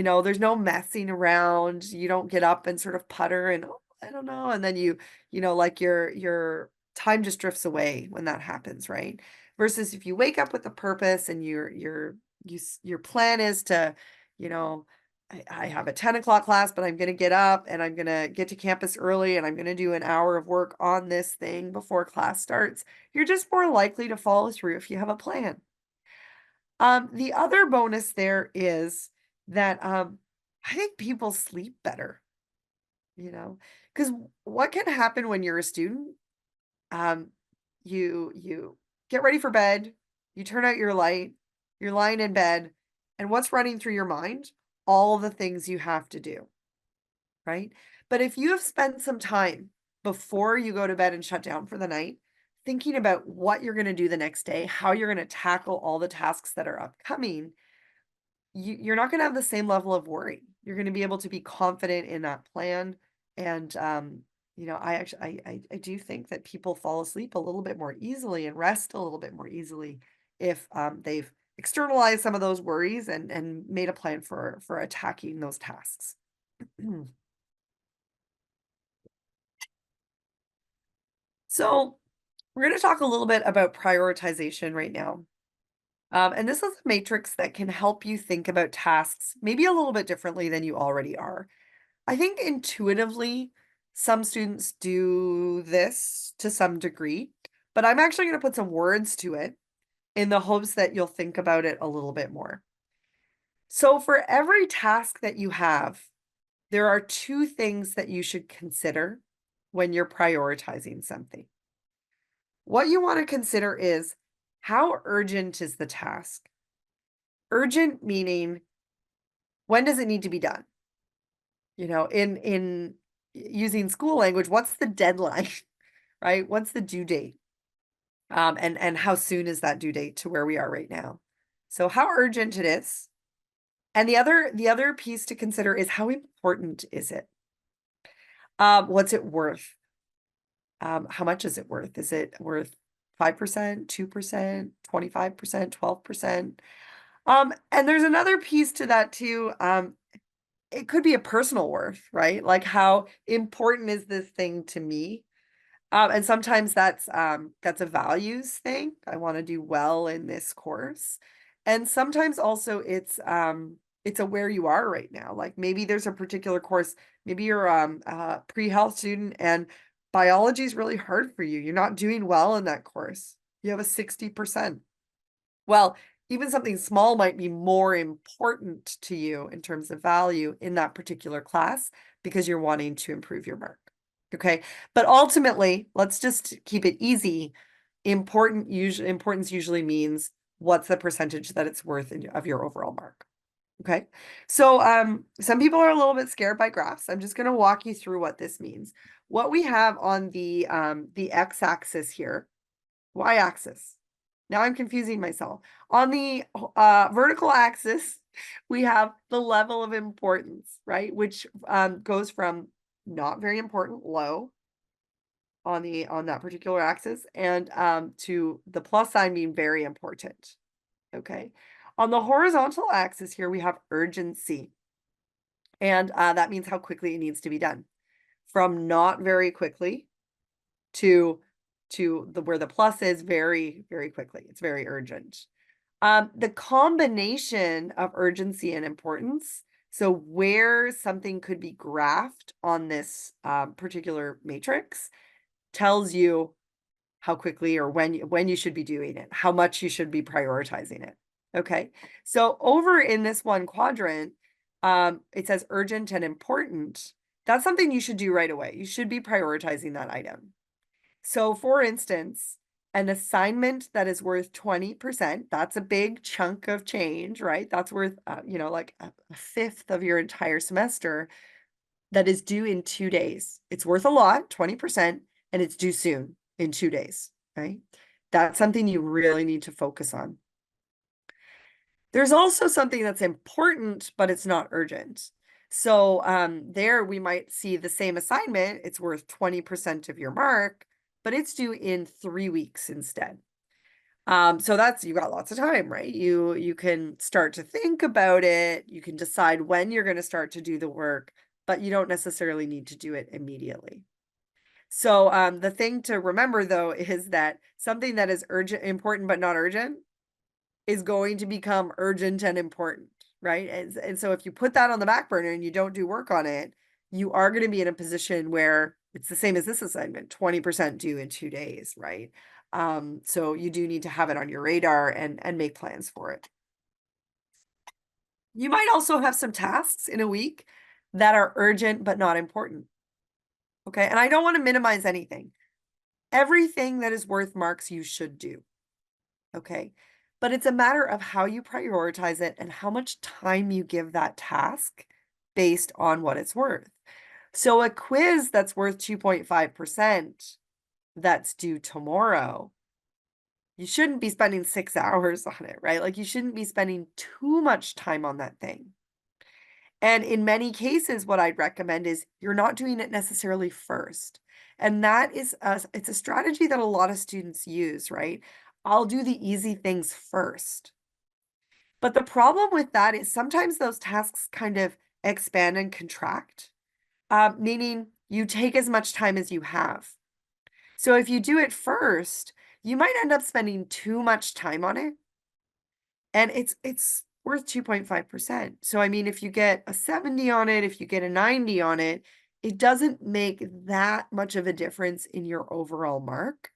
There's no messing around. You don't get up and sort of putter and, oh, I don't know. And then like your time just drifts away when that happens, right? Versus if you wake up with a purpose and your plan is to, you know, I have a 10 o'clock class, but I'm going to get up and I'm going to get to campus early and I'm going to do an hour of work on this thing before class starts. You're just more likely to follow through if you have a plan. The other bonus there is that I think people sleep better, because what can happen when you're a student? Um, you get ready for bed, you turn out your light, you're lying in bed, and what's running through your mind? All the things you have to do, right? But if you have spent some time before you go to bed and shut down for the night, thinking about what you're going to do the next day, how you're going to tackle all the tasks that are upcoming, you're not going to have the same level of worry. You're going to be able to be confident in that plan. And, I do think that people fall asleep a little bit more easily and rest a little bit more easily if they've externalized some of those worries and made a plan for attacking those tasks. So we're going to talk a little bit about prioritization right now. And this is a matrix that can help you think about tasks maybe a little bit differently than you already are. I think intuitively, some students do this to some degree, but I'm actually going to put some words to it in the hopes that you'll think about it a little bit more. So, for every task that you have, there are two things that you should consider when you're prioritizing something. What you want to consider is how urgent is the task? Urgent meaning when does it need to be done? In using school language, what's the deadline, right? What's the due date? And how soon is that due date to where we are right now? So how urgent it is. And the other piece to consider is how important is it? What's it worth? How much is it worth? Is it worth 5%, 2%, 25%, 12%? And there's another piece to that too. It could be a personal worth, right? Like how important is this thing to me? And sometimes that's a values thing. I want to do well in this course. And sometimes also it's a where you are right now. Like maybe there's a particular course, maybe you're a pre-health student and biology is really hard for you. You're not doing well in that course. You have a 60%. Well, even something small might be more important to you in terms of value in that particular class because you're wanting to improve your mark. Okay. But ultimately, let's just keep it easy. Importance usually means what's the percentage that it's worth of your overall mark. Okay. So some people are a little bit scared by graphs. I'm just going to walk you through what this means. What we have on the x-axis here, y-axis. Now I'm confusing myself. On the vertical axis, we have the level of importance, right? Which goes from not very important, low, on that particular axis, and to the plus sign being very important. Okay. On the horizontal axis here, we have urgency. And that means how quickly it needs to be done. From not very quickly to where the plus is very, very quickly. It's very urgent. The combination of urgency and importance, so where something could be graphed on this particular matrix, tells you how quickly or when you should be doing it, how much you should be prioritizing it. Okay, so over in this one quadrant, it says urgent and important. That's something you should do right away. You should be prioritizing that item. So for instance, an assignment that is worth 20%, that's a big chunk of change, right? That's worth, like a fifth of your entire semester that is due in 2 days. It's worth a lot, 20%, and it's due soon in 2 days, right? That's something you really need to focus on. There's also something that's important, but it's not urgent. So there we might see the same assignment. It's worth 20% of your mark, but it's due in 3 weeks instead. So that's, you got lots of time, right? You can start to think about it. You can decide when you're going to start to do the work, but you don't necessarily need to do it immediately. So the thing to remember though is that something that is urgent, important, but not urgent is going to become urgent and important, right? And so if you put that on the back burner and you don't do work on it, you are going to be in a position where it's the same as this assignment, 20% due in 2 days, right? So you do need to have it on your radar and make plans for it. You might also have some tasks in a week that are urgent but not important. Okay. And I don't want to minimize anything. Everything that is worth marks you should do. Okay. But it's a matter of how you prioritize it and how much time you give that task based on what it's worth. So a quiz that's worth 2.5% that's due tomorrow, you shouldn't be spending 6 hours on it, right? Like you shouldn't be spending too much time on that thing. And in many cases, what I'd recommend is you're not doing it necessarily first. And that is it's a strategy that a lot of students use, right? I'll do the easy things first. But the problem with that is sometimes those tasks kind of expand and contract, meaning you take as much time as you have. So if you do it first, you might end up spending too much time on it, and it's worth 2.5%. So I mean, if you get a 70 on it, if you get a 90 on it, it doesn't make that much of a difference in your overall mark.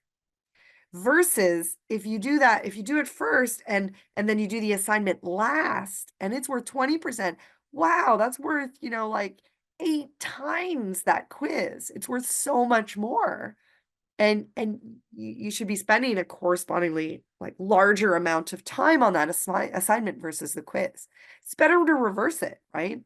Versus if you do that, if you do it first and then you do the assignment last and it's worth 20%, wow, that's worth, like 8 times that quiz. It's worth so much more. And you should be spending a correspondingly like larger amount of time on that assignment versus the quiz. It's better to reverse it, right?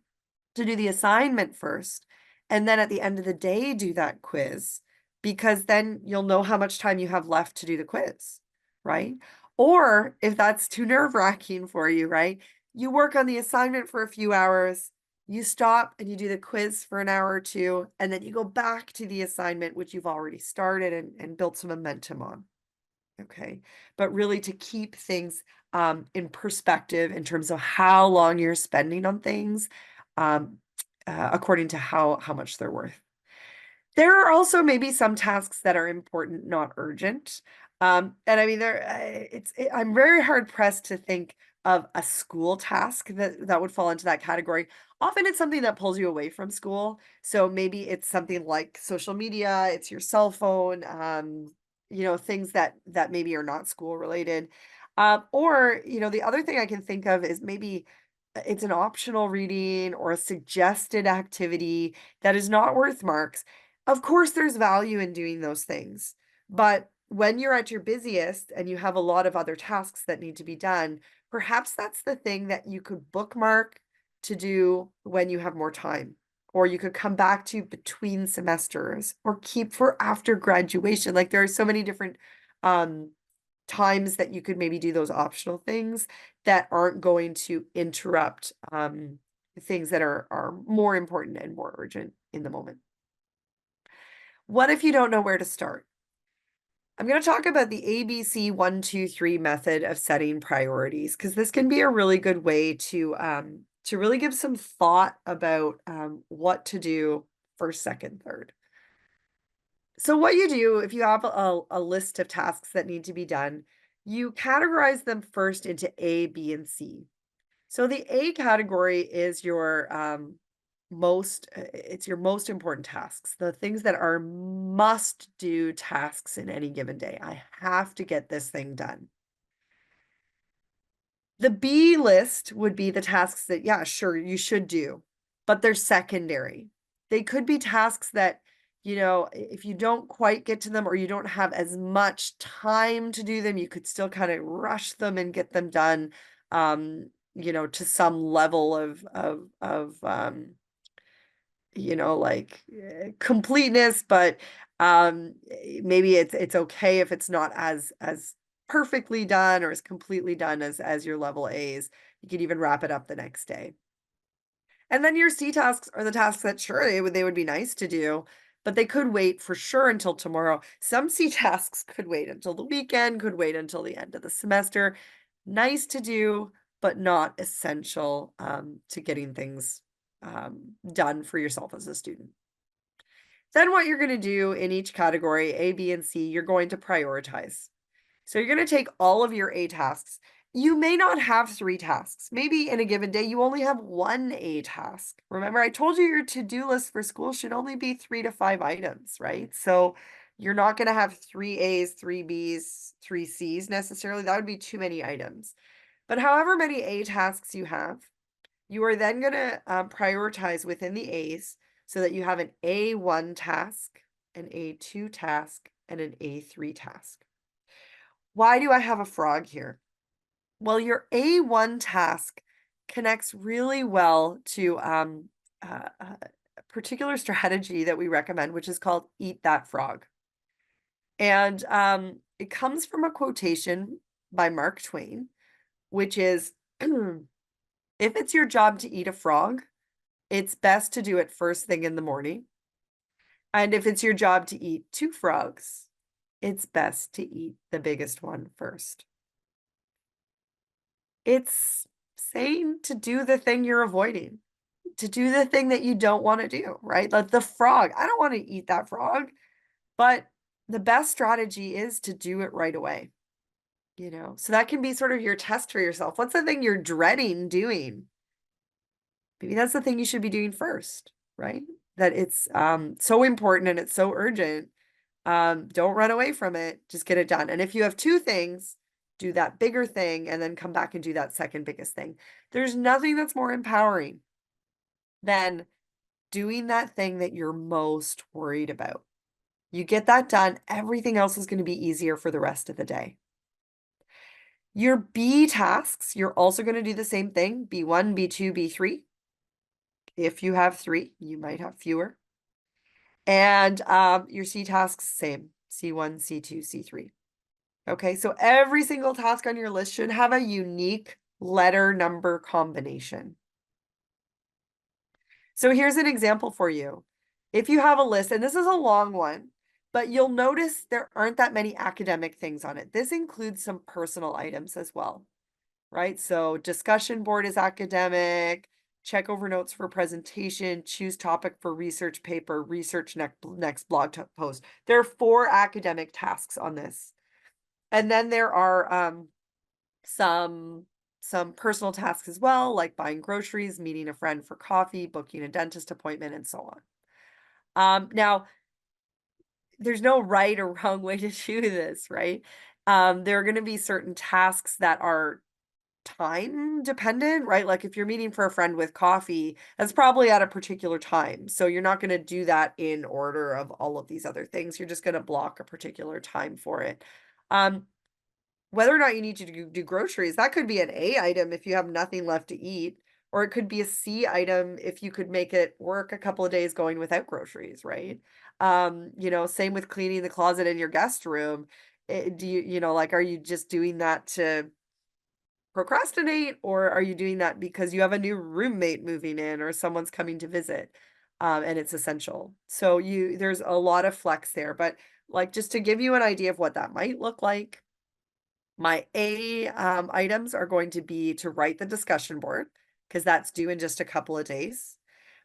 To do the assignment first, and then at the end of the day, do that quiz, because then you'll know how much time you have left to do the quiz, right? Or if that's too nerve-wracking for you, right? You work on the assignment for a few hours, you stop and you do the quiz for an hour or two, and then you go back to the assignment, which you've already started and built some momentum on. Okay. But really to keep things in perspective in terms of how long you're spending on things, um, according to how much they're worth. There are also maybe some tasks that are important, not urgent. And I mean, I'm very hard pressed to think of a school task that would fall into that category. Often it's something that pulls you away from school. So maybe it's something like social media, it's your cell phone, things that maybe are not school related. Or, the other thing I can think of is maybe it's an optional reading or a suggested activity that is not worth marks. Of course, there's value in doing those things, but when you're at your busiest and you have a lot of other tasks that need to be done, perhaps that's the thing that you could bookmark to do when you have more time, or you could come back to between semesters or keep for after graduation. Like there are so many different um, times that you could maybe do those optional things that aren't going to interrupt things that are more important and more urgent in the moment. What if you don't know where to start? I'm going to talk about the ABC 1, 2, 3 method of setting priorities, because this can be a really good way to really give some thought about what to do first, second, third. So what you do, if you have a list of tasks that need to be done, you categorize them first into A, B, and C. So the A category is your it's your most important tasks, the things that are must do tasks in any given day. I have to get this thing done. The B list would be the tasks that, yeah, sure, you should do, but they're secondary. They could be tasks that, if you don't quite get to them or you don't have as much time to do them, you could still kind of rush them and get them done, to some level of completeness, but maybe it's okay if it's not as perfectly done or as completely done as your level A's. You could even wrap it up the next day. And then your C tasks are the tasks that sure they would be nice to do, but they could wait for sure until tomorrow. Some C tasks could wait until the weekend, could wait until the end of the semester. Nice to do, but not essential to getting things done for yourself as a student. Then what you're going to do in each category, A, B, and C, you're going to prioritize. So you're going to take all of your A tasks. You may not have 3 tasks. Maybe in a given day, you only have 1 A task. Remember, I told you your to-do list for school should only be 3 to 5 items, right? So you're not going to have 3 A's, 3 B's, 3 C's necessarily. That would be too many items. But however many A tasks you have, you are then going to prioritize within the A's so that you have an A1 task, an A2 task, and an A3 task. Why do I have a frog here? Well, your A1 task connects really well to a particular strategy that we recommend, which is called Eat That Frog. And it comes from a quotation by Mark Twain, which is, if it's your job to eat a frog, it's best to do it first thing in the morning. And if it's your job to eat 2 frogs, it's best to eat the biggest one first. It's saying to do the thing you're avoiding, to do the thing that you don't want to do, right? Like the frog. I don't want to eat that frog, but the best strategy is to do it right away. So that can be sort of your test for yourself. What's the thing you're dreading doing? Maybe that's the thing you should be doing first, right? That it's so important and it's so urgent. Don't run away from it. Just get it done. And if you have 2 things, do that bigger thing and then come back and do that second biggest thing. There's nothing that's more empowering than doing that thing that you're most worried about. You get that done, everything else is going to be easier for the rest of the day. Your B tasks, you're also going to do the same thing, B1, B2, B3. If you have 3, you might have fewer. And your C tasks, same, C1, C2, C3. Okay, so every single task on your list should have a unique letter number combination. So here's an example for you. If you have a list, and this is a long one, but you'll notice there aren't that many academic things on it. This includes some personal items as well, right? So discussion board is academic, check over notes for presentation, choose topic for research paper, research next blog post. There are 4 academic tasks on this. And then there are some personal tasks as well, like buying groceries, meeting a friend for coffee, booking a dentist appointment, and so on. Now, there's no right or wrong way to do this, right? There are going to be certain tasks that are time dependent, right? Like if you're meeting for a friend with coffee, that's probably at a particular time. So you're not going to do that in order of all of these other things. You're just going to block a particular time for it. Whether or not you need to do groceries, that could be an A item if you have nothing left to eat, or it could be a C item if you could make it work a couple of days going without groceries, right? Same with cleaning the closet in your guest room. Do you know, like, are you just doing that to procrastinate, or are you doing that because you have a new roommate moving in or someone's coming to visit, and it's essential? So there's a lot of flex there, but like just to give you an idea of what that might look like. My A items are going to be to write the discussion board because that's due in just a couple of days.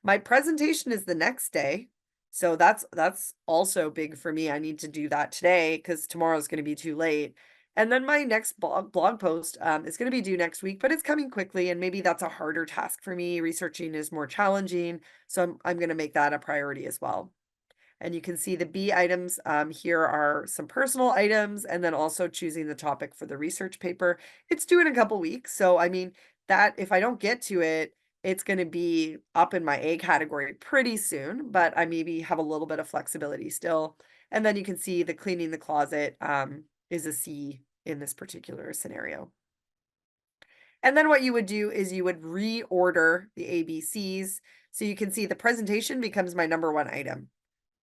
My presentation is the next day. So that's also big for me. I need to do that today because tomorrow is going to be too late. And then my next blog post is going to be due next week, but it's coming quickly. And maybe that's a harder task for me. Researching is more challenging. So I'm going to make that a priority as well. And you can see the B items here are some personal items, and then also choosing the topic for the research paper. It's due in a couple weeks. So, I mean, that if I don't get to it, it's going to be up in my A category pretty soon, but I maybe have a little bit of flexibility still. And then you can see the cleaning the closet is a C in this particular scenario. And then what you would do is you would reorder the ABCs. So you can see the presentation becomes my number 1 item.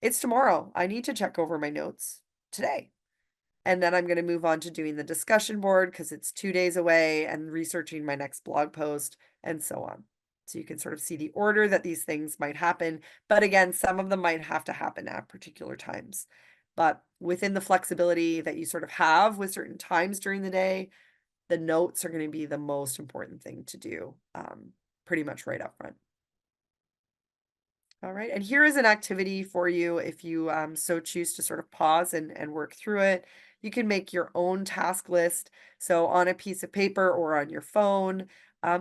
It's tomorrow. I need to check over my notes today. And then I'm going to move on to doing the discussion board because it's 2 days away and researching my next blog post and so on. So you can sort of see the order that these things might happen. But again, some of them might have to happen at particular times. But within the flexibility that you sort of have with certain times during the day, the notes are going to be the most important thing to do pretty much right up front. All right, and here is an activity for you if you so choose to sort of pause and work through it. You can make your own task list. So on a piece of paper or on your phone,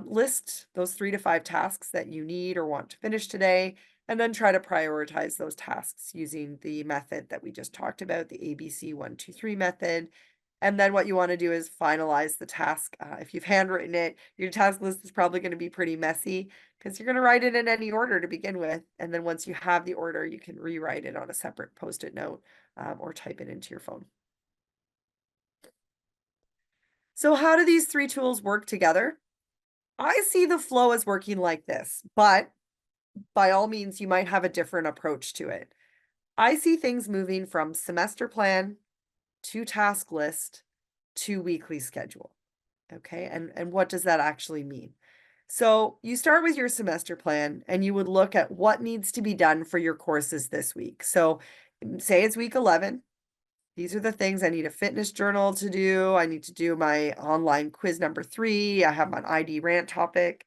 list those 3 to 5 tasks that you need or want to finish today, and then try to prioritize those tasks using the method that we just talked about, the ABC 1, 2, 3 method. And then what you want to do is finalize the task. If you've handwritten it, your task list is probably going to be pretty messy because you're going to write it in any order to begin with. And then once you have the order, you can rewrite it on a separate post-it note or type it into your phone. So how do these 3 tools work together? I see the flow as working like this, but by all means, you might have a different approach to it. I see things moving from semester plan to task list to weekly schedule. Okay, and what does that actually mean? So you start with your semester plan and you would look at what needs to be done for your courses this week. So say it's week 11. These are the things I need a fitness journal to do. I need to do my online quiz number 3. I have my ID rant topic.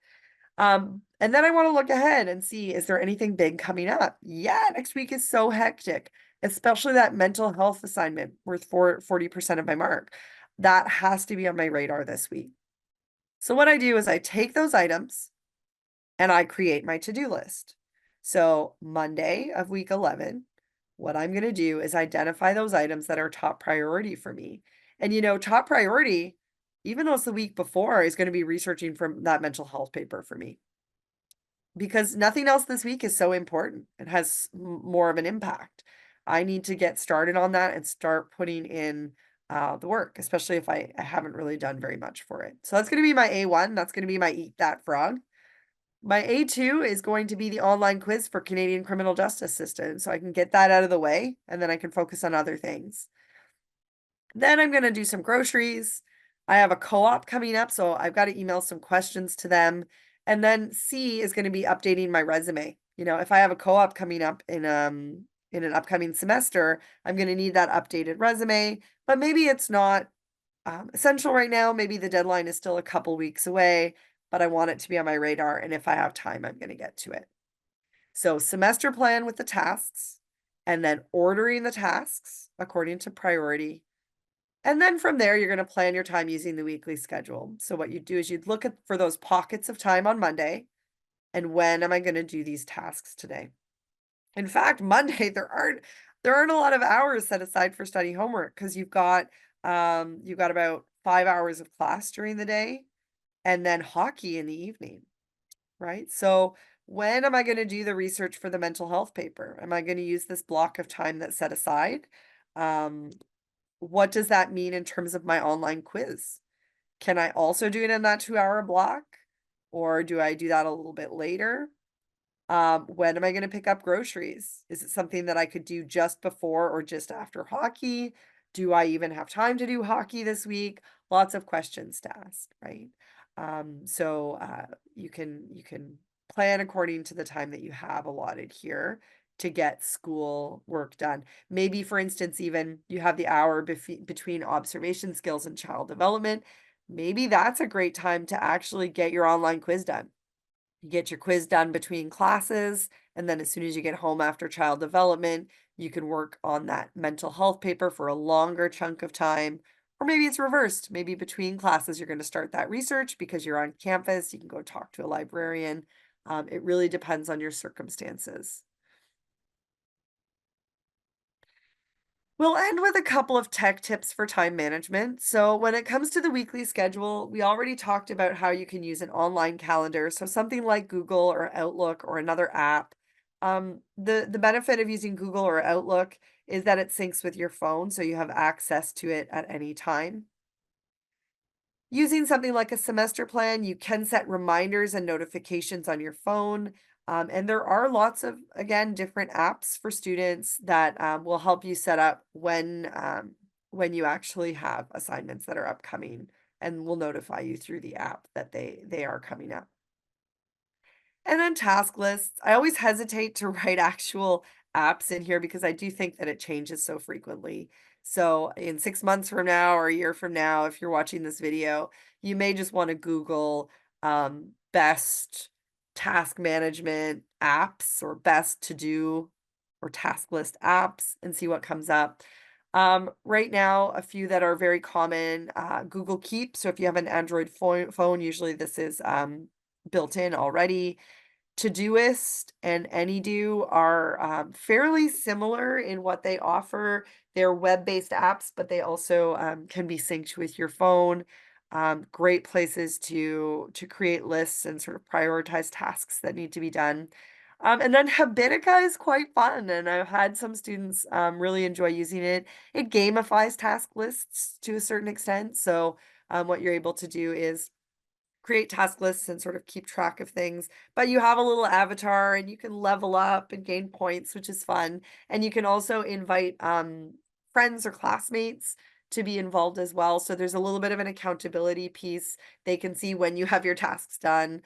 And then I want to look ahead and see, is there anything big coming up? Yeah, next week is so hectic, especially that mental health assignment worth 40% of my mark. That has to be on my radar this week. So what I do is I take those items and I create my to-do list. So Monday of week 11, what I'm going to do is identify those items that are top priority for me. And top priority, even though it's the week before, is going to be researching from that mental health paper for me because nothing else this week is so important. It has more of an impact. I need to get started on that and start putting in the work, especially if I haven't really done very much for it. So that's going to be my A1. That's going to be my Eat That Frog. My A2 is going to be the online quiz for Canadian criminal justice system. So I can get that out of the way and then I can focus on other things. Then I'm going to do some groceries. I have a co-op coming up, so I've got to email some questions to them. And then C is going to be updating my resume. If I have a co-op coming up in an upcoming semester, I'm going to need that updated resume, but maybe it's not essential right now. Maybe the deadline is still a couple weeks away, but I want it to be on my radar. And if I have time, I'm going to get to it. So semester plan with the tasks, and then ordering the tasks according to priority, and then from there, you're going to plan your time using the weekly schedule. So what you do is you'd look at for those pockets of time on Monday and when am I going to do these tasks today? In fact, Monday there aren't a lot of hours set aside for study homework because you've got about 5 hours of class during the day and then hockey in the evening, right? So when am I going to do the research for the mental health paper? Am I going to use this block of time that's set aside? Um, what does that mean in terms of my online quiz? Can I also do it in that 2-hour block? Or do I do that a little bit later? When am I going to pick up groceries? Is it something that I could do just before or just after hockey? Do I even have time to do hockey this week? Lots of questions to ask, right? So you can plan according to the time that you have allotted here to get school work done. Maybe, for instance, even you have the hour between observation skills and child development. Maybe that's a great time to actually get your online quiz done. You get your quiz done between classes, and then as soon as you get home after child development, you can work on that mental health paper for a longer chunk of time. Or maybe it's reversed. Maybe between classes, you're going to start that research because you're on campus. You can go talk to a librarian. It really depends on your circumstances. We'll end with a couple of tech tips for time management. So, when it comes to the weekly schedule, we already talked about how you can use an online calendar. So, something like Google or Outlook or another app. The benefit of using Google or Outlook is that it syncs with your phone, so you have access to it at any time. Using something like a semester plan, you can set reminders and notifications on your phone. And there are lots of, again, different apps for students that will help you set up when you actually have assignments that are upcoming and will notify you through the app that they are coming up. And then task lists. I always hesitate to write actual apps in here because I do think that it changes so frequently. So in 6 months from now or a year from now, if you're watching this video, you may just want to Google best task management apps or best to do or task list apps and see what comes up. Right now, a few that are very common, Google Keep. So if you have an Android phone, usually this is built in already. Todoist and Anydo are fairly similar in what they offer. They're web-based apps, but they also can be synced with your phone. Great places to create lists and sort of prioritize tasks that need to be done. And then Habitica is quite fun, and I've had some students really enjoy using it. It gamifies task lists to a certain extent. So what you're able to do is create task lists and sort of keep track of things. But you have a little avatar and you can level up and gain points, which is fun. And you can also invite friends or classmates to be involved as well. So there's a little bit of an accountability piece. They can see when you have your tasks done.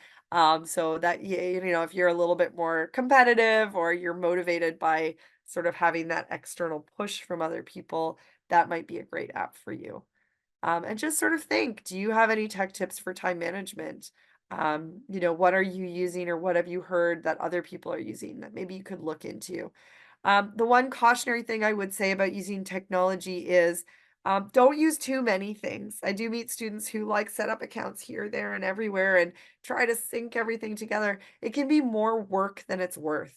So that you know, if you're a little bit more competitive or you're motivated by sort of having that external push from other people, that might be a great app for you. And just sort of think, do you have any tech tips for time management? You know, what are you using or what have you heard that other people are using that maybe you could look into? The one cautionary thing I would say about using technology is don't use too many things. I do meet students who like set up accounts here, there, and everywhere and try to sync everything together. It can be more work than it's worth.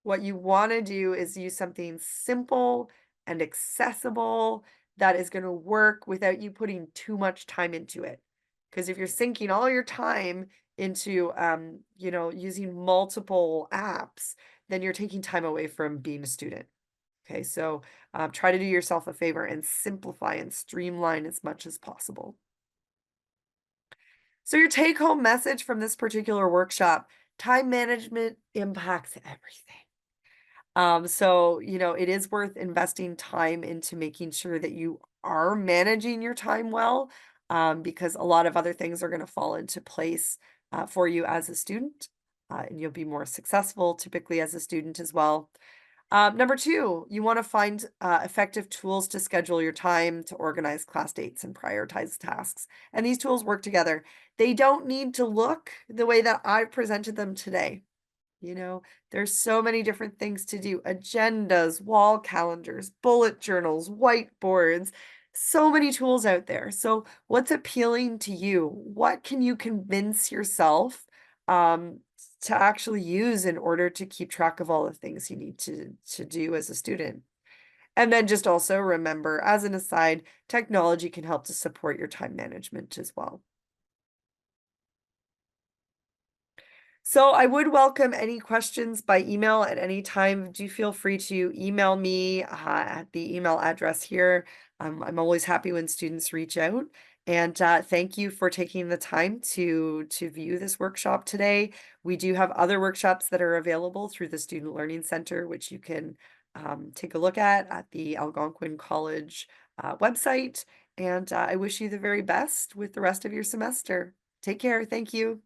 What you wanna do is use something simple and accessible that is gonna work without you putting too much time into it. Because if you're sinking all your time into, you know, using multiple apps, then you're taking time away from being a student. Okay, so, try to do yourself a favor and simplify and streamline as much as possible. So your take-home message from this particular workshop, time management impacts everything. So, you know, it is worth investing time into making sure that you are managing your time well, because a lot of other things are going to fall into place for you as a student, and you'll be more successful typically as a student as well. Number two, you want to find effective tools to schedule your time, to organize class dates, and prioritize tasks. And these tools work together. They don't need to look the way that I've presented them today. You know, there's so many different things to do. Agendas, wall calendars, bullet journals, whiteboards, so many tools out there. So what's appealing to you? What can you convince yourself um, to actually use in order to keep track of all the things you need to do as a student? And then just also remember, as an aside, technology can help to support your time management as well. So I would welcome any questions by email at any time. Do feel free to email me at the email address here. I'm always happy when students reach out. And thank you for taking the time to view this workshop today. We do have other workshops that are available through the Student Learning Center, which you can take a look at the Algonquin College website. And I wish you the very best with the rest of your semester. Take care. Thank you.